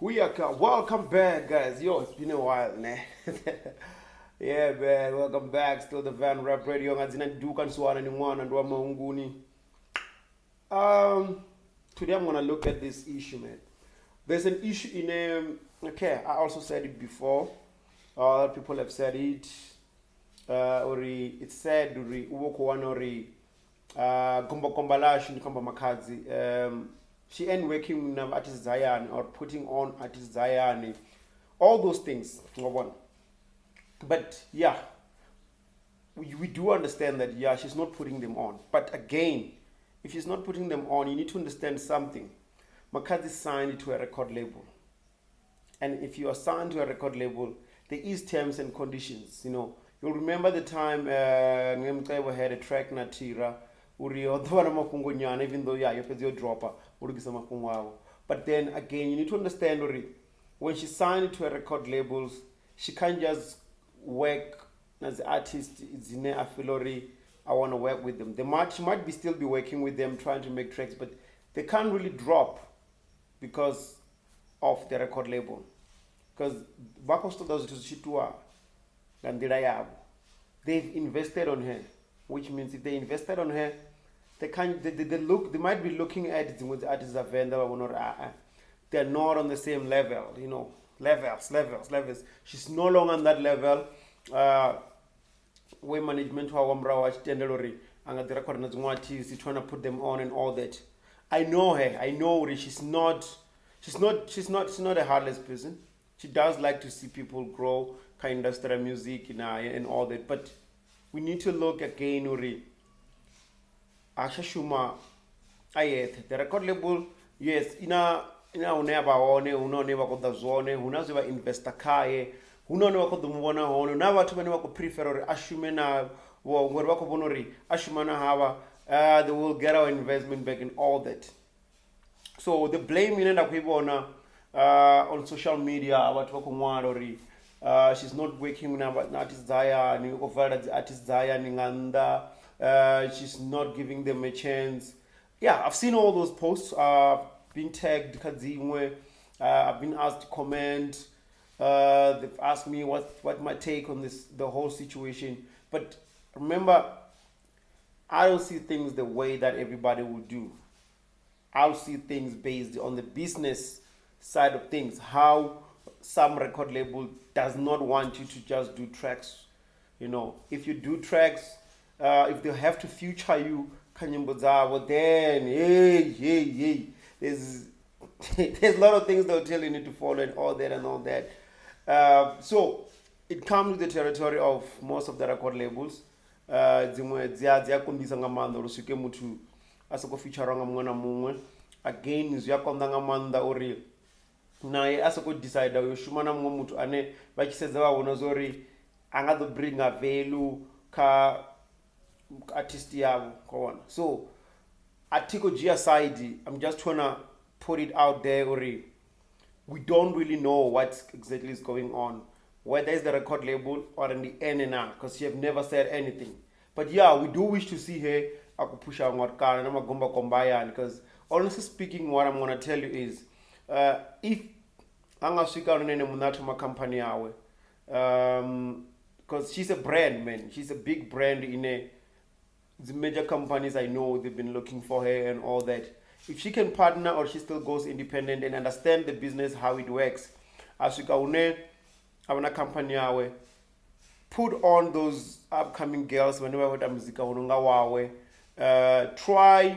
Welcome back, guys. Yo, it's been a while, man. Yeah, man. Welcome back. Still the Van Rap Radio. Ngazina dukan suwana ni mwana ndo maunguni. Um, Today I'm gonna look at this issue, man. There's an issue in okay. I also said it before. People have said it. It's said uwoko wanori gumba kombalash ni kamba Makhadzi. She ain't working with artist Zion or putting on artist Zion, all those things. But yeah, we do understand that yeah, she's not putting them on. But again, if she's not putting them on, you need to understand something. Makhadzi signed to a record label, and if you are signed to a record label, there is terms and conditions. You'll remember the time Ngemcebo had a track Natira. Even though yeah, you're dropper, but then again, you need to understand when she signed to a record labels, she can't just work as an artist. I want to work with them. She might be still be working with them, trying to make tracks, but they can't really drop because of the record label. Because they've invested on her, which means if they invested on her, they might be looking at the artists of Venda, they're not on the same level, levels. She's no longer on that level. Where management and the record is trying to put them on and all that. I know her. I know her. She's not a heartless person. She does like to see people grow, kind of industrial music and all that. But we need to look again, Uri. Ashashuma ayet. The record label, yes, ina uneba one, unoneba ko dazone, unaziba investor kaye, unoneba ko dumwana hono, na watu beneba ko prefer ashume na ngorba ko bonori, ashuma na hawa, they will get our investment back and all that. So the blame inenda kuibona on social media about wakumwarori. She's not working with artist Zaya, ni offered artist Zaya ninganda. She's not giving them a chance. Yeah, I've seen all those posts. Been tagged Kadzimwe. I've been asked to comment. They've asked me what my take on the whole situation. But remember, I don't see things the way that everybody will do. I'll see things based on the business side of things. How some record label does not want you to just do tracks. If you do tracks, if they have to feature you, Kanyambozawa, then hey. There's a lot of things they'll tell you need to follow and all that. So it comes with the territory of most of the record labels. Again, ori naye asoko decide yoshumana mutu ane vachisedzava wona zori angadobringa value ka artist yavo kwaona. So atiko G side, I'm just trying to put it out there, ori we don't really know what exactly is going on, whether it's the record label or in the NNR, because she have never said anything. But yeah, we do wish to see her akupusha ngwatkana namagomba kombayan, because honestly speaking, what I'm gonna tell you is if angaswika nene munato makampani yawe, because she's a brand, man. She's a big brand in the major companies. I know they've been looking for her and all that. If she can partner or she still goes independent and understand the business, how it works, aswika une avana company yawe, put on those upcoming girls whenever wata muzika unonga wawe, try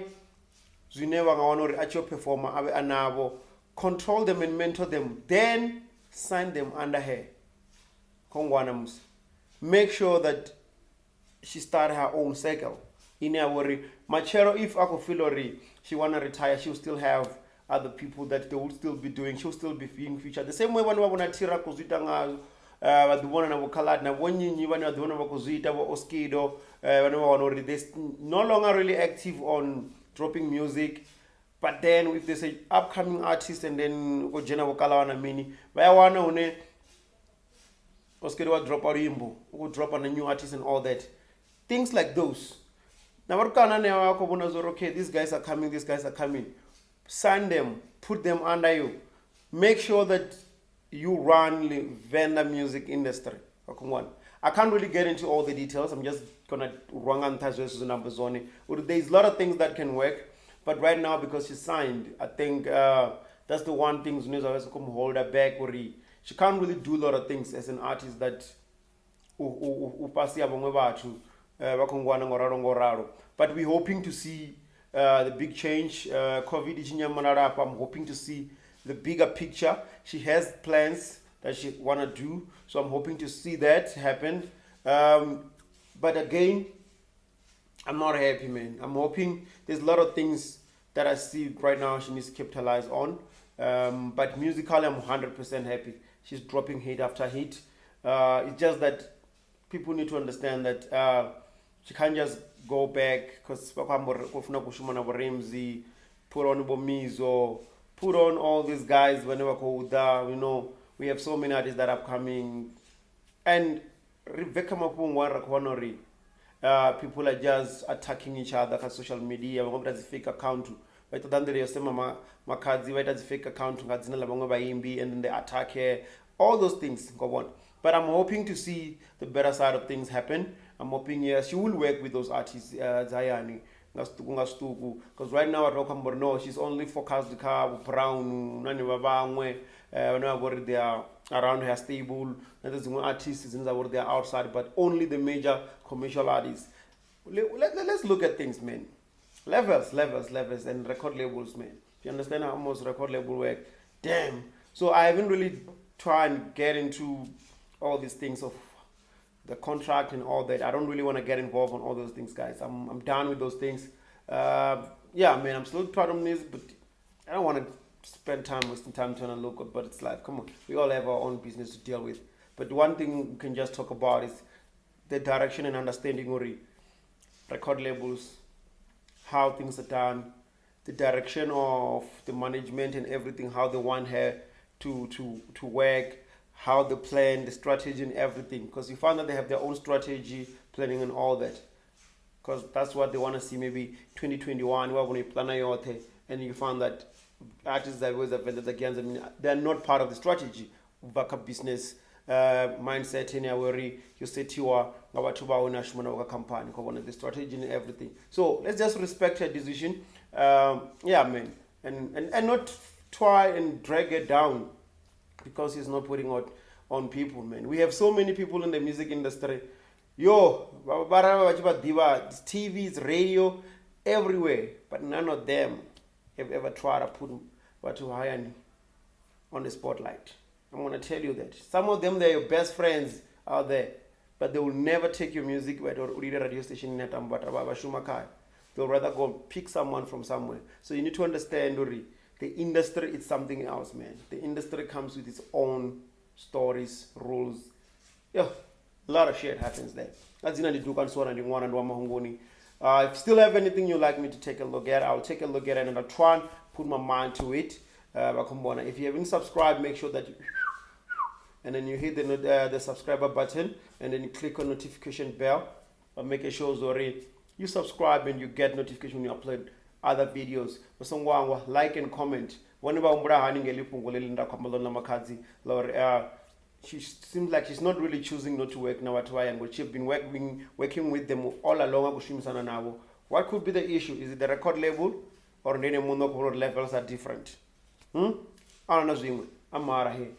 zinewa ngawanori acho performer abe anabo, control them and mentor them, then sign them under her. Kongwanamus. Make sure that she start her own cycle. In a worry, Machero, if Akofilori, she wanna retire, she'll still have other people that they will still be doing, she'll still be being featured. The same way when we want to tira kozitanga the one na vokalad na when you want the one kozita oskido when they no longer really active on dropping music. But then if there's an upcoming artist and then Ojena Vokala wana mini, where one one Oskido drop out imbo, who drop on a new artist and all that. Things like those. Now okay, these guys are coming. Sign them, put them under you. make sure that you run the Venda music industry. I can't really get into all the details. I'm just gonna run on the numbers on it. There's a lot of things that can work, but right now because she's signed, I think that's the one thing Zunez always come hold her back. Or she can't really do a lot of things as an artist that but we're hoping to see the big change. COVID, I'm hoping to see the bigger picture. She has plans that she wanna do, so I'm hoping to see that happen. But again, I'm not happy, man. I'm hoping there's a lot of things that I see right now she needs to capitalize on. But musically, I'm 100% happy. She's dropping hit after hit. It's just that people need to understand that she can't just go back because put on Bomizo, put on all these guys whenever we have so many artists that are coming. And people are just attacking each other on social media. That's a fake account. Makhadzi, that's a fake account, and then they attack her. All those things go on. But I'm hoping to see the better side of things happen. I'm hoping, yes, she will work with those artists, Zayani, because right now at Rokamborno, she's only focused on Brown, whenever they are around her stable. There's artists where they are outside, but only the major commercial artists. Let's look at things, man. Levels, and record labels, man. If you understand how most record label work, damn. So I haven't really tried and get into all these things of the contract and all that. I don't really want to get involved on all those things, guys. I'm done with those things. Yeah, man, I'm still proud of this, but I don't want to spend time wasting time trying to look at. But it's like, come on, we all have our own business to deal with. But one thing we can just talk about is the direction and understanding of record labels, how things are done, the direction of the management and everything, how they want her to work, how they plan, the strategy and everything. Because you find that they have their own strategy, planning and all that. Because that's what they want to see maybe 2021, when you plan and you find that artists that was Venda against, I mean, they're not part of the strategy. Backup business mindset in where you set your company, the strategy and everything. So let's just respect her decision. Yeah, man. And not try and drag it down because he's not putting out on people, man. We have so many people in the music industry. Yo, TVs, radio, everywhere, but none of them have ever tried to put Watu Hayani on the spotlight. I'm going to tell you that. Some of them, they're your best friends out there, but they will never take your music or read a radio station in Shumakai. They'll rather go and pick someone from somewhere. So you need to understand, the industry is something else, man. The industry comes with its own stories, rules. Yeah, a lot of shit happens there. If you still have anything you'd like me to take a look at, I'll take a look at it and I'll try and put my mind to it. If you haven't subscribed, make sure that you and then you hit the subscriber button and then you click on notification bell. But make sure you subscribe and you get notification when you upload other videos. Like and comment. She seems like she's not really choosing not to work now at YN, but she's been working with them all along. What could be the issue? Is it the record label or the levels are different? I don't know. I'm Mara here.